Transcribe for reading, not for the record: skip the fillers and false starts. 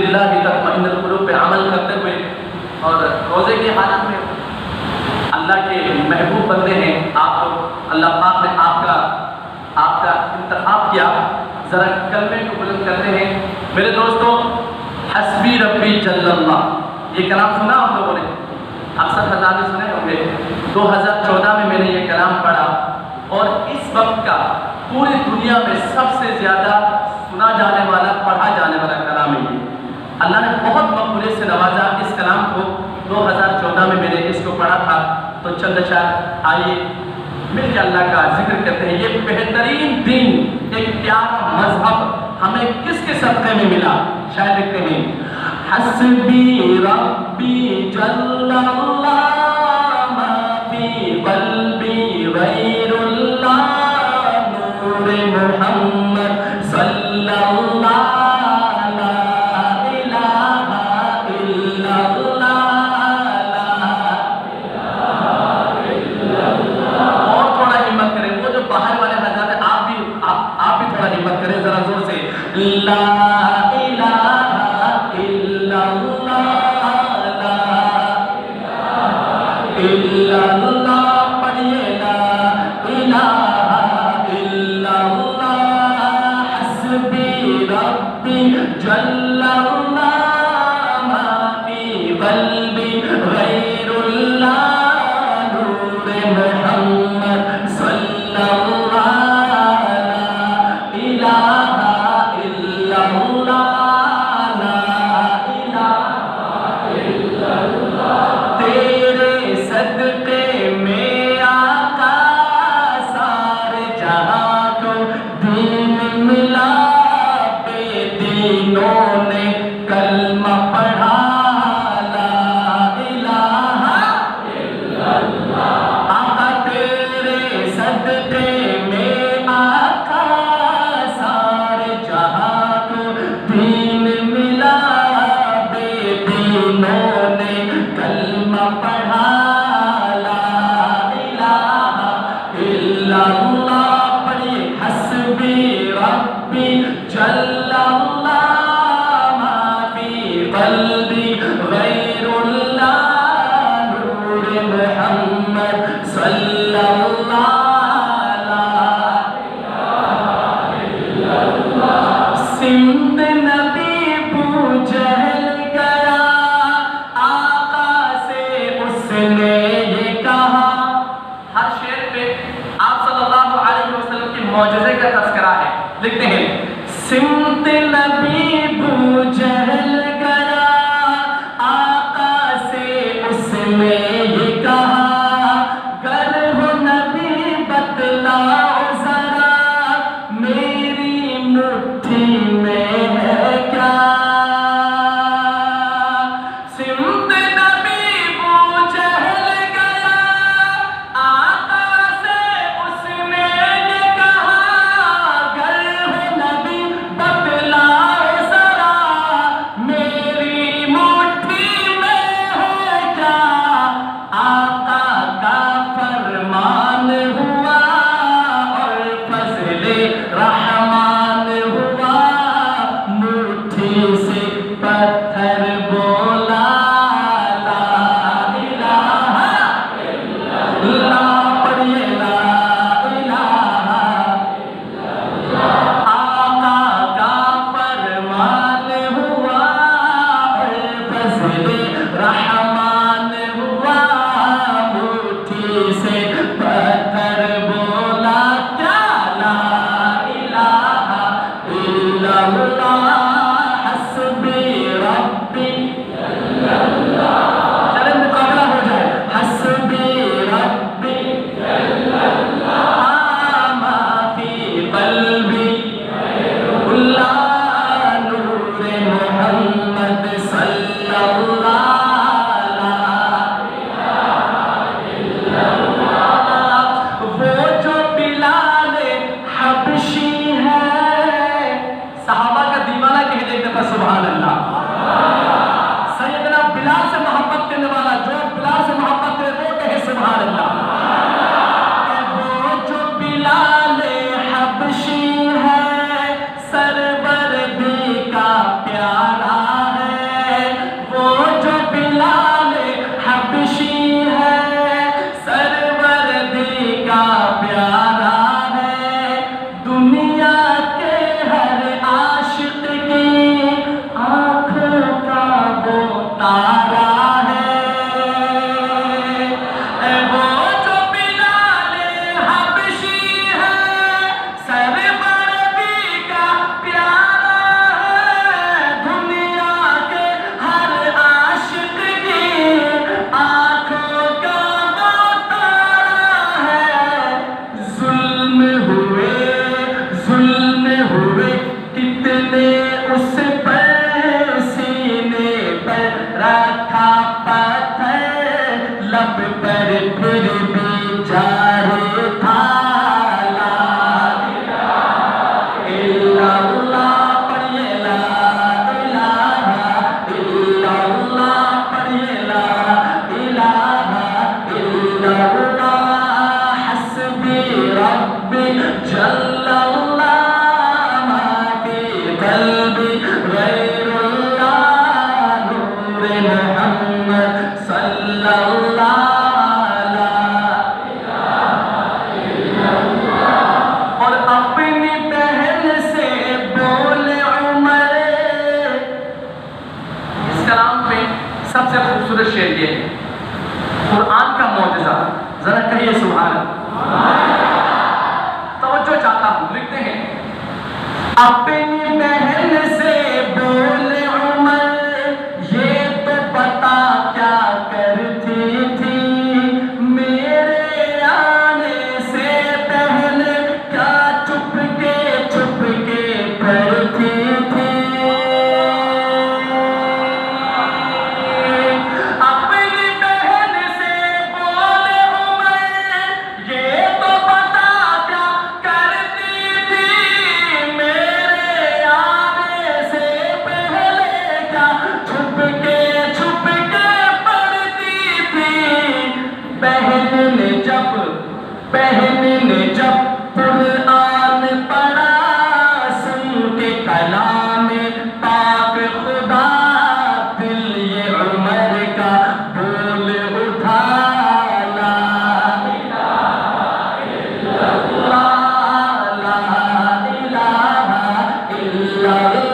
بِاللَّهِ تَطْمَئِنُّ الْقُلُوبُ پہ عمل کرتے ہوئے اور روزے کی حالت میں اللہ کے محبوب بندے ہیں آپ کو اللہ پاک نے آپ کا انتخاب کیا، ذرا کلمے کو بلند کرتے ہیں میرے دوستو۔ حسبی ربی جل اللہ، یہ کلام سنا آپ لوگوں نے؟ اکثر حضرات نے سنے ہوں گے۔ 2014 میں نے یہ کلام پڑھا اور اس وقت کا پوری دنیا میں سب سے زیادہ سنا جانے والا، پڑھا جانے والا کلام ہے یہ۔ اللہ نے بہت مقبولیت سے نوازا اس کلام کو۔ 2014 میں نے اس کو پڑھا تھا، تو چند اشعار آئیے مل کے اللہ کا ذکر کرتے ہیں۔ یہ بہترین دین، ایک پیارا مذہب ہمیں کس کے صدقے میں ملا؟ شاید لکھتے ہیں حسبی ربی جل اللہ ما فی قلبی غیر اللہ نور محمد صلی اللہ لا الہ الا اللہ۔ اور تھوڑا ہمت کریں، وہ جو باہر والے حضرات ہیں آپ بھی تھوڑا ہمت کریں ذرا زور سے، لا الہ الا اللہ لا الہ الا اللہ، پڑھیے لا الہ الا اللہ۔ حسبی ربی جل اللہ ما فی قلبی غیر اللہ نور محمد صلی اللہ لا الہ الا اللہ لا الہ الا اللہ۔ تیرے صدقے میں آقا سارے جہاں کو دین ملا، بے دینوں نے کلمہ پڑھا لا الہ الا اللہ۔ آقا تیرے صدقے میں آقا سارے جہاں کو دین ملا، بے دینوں نے کلمہ پڑھا لا الہ الا اللہ۔ پڑھیے حسبی ربی جل اللہ ما فی قلبی غیر اللہ نور محمد صلی اللہ لا الہ الا اللہ۔ سمت نبی ابو جہل گیا، آقا سے اس نے یہ کہا۔ ہر شعر پہ آپ صلی اللہ علیہ وسلم کی معجزے کا تذکرہ ہے۔ لکھتے ہیں سمت نبی ابو جہل گیا، آقا سے اس نے یہ کہا، گر ہو نبی بتلاؤ ذرا میری مٹھی میں ہے کیا۔ سمت نبی ابو جہل گیا، آقا سے اس نے یہ کہا، گر ہو نبی بتلاؤ ذرا میری مٹھی میں ہے کیا۔ آقا کا فرمان ہوا اور فضل رحمان ہوا، مٹھی سے پتھر بولا لا الہ الا اللہ۔ پڑھیے لا الہ الا اللہ۔ آقا کا فرمان ہوا اور فضل رحمان ہوا، مٹھی سے پتھر بولا کیا لا الہ الا اللہ۔ حسبی ربی جل اللہ، چلیں مقابلہ ہو جائے، حسبی ربی جل اللہ ما فی قلبی غیر اللہ نور محمد صلی اللہ لا الہ الا اللہ۔ وہ جو بلال حبشی ہے، صحابہ کا دیوانہ کہہ دے ایک دفعہ سبحان اللہ۔ سیدنا بلال سے محبت کرنے والا، جو بلال سے محبت کرے وہ کہے سبحان اللہ۔ وہ جو بلال حبشی ہے، سرور بھی کا پیارا ہے، لیے قرآن کا معجزہ، ذرا کہیے سبحان اللہ۔ توجہ چاہتا ہوں، لکھتے ہیں اپنی بہن سے بولے عمر یہ تو پتا کیا کرتی تھی، میرے آنے سے پہلے کیا چھپ کے پڑھتی تھی۔ اپنی بہن سے بولے عمر یہ تو پتا کیا کرتی تھی، میرے آنے سے پہلے کیا چھپ کے پڑھتی تھی۔ بہن نے جب قرآن پڑھا سن کے کلام پاک خدا، دل یہ عمر کا بول اٹھا لا الہ الا اللہ، لا الہ الا اللہ۔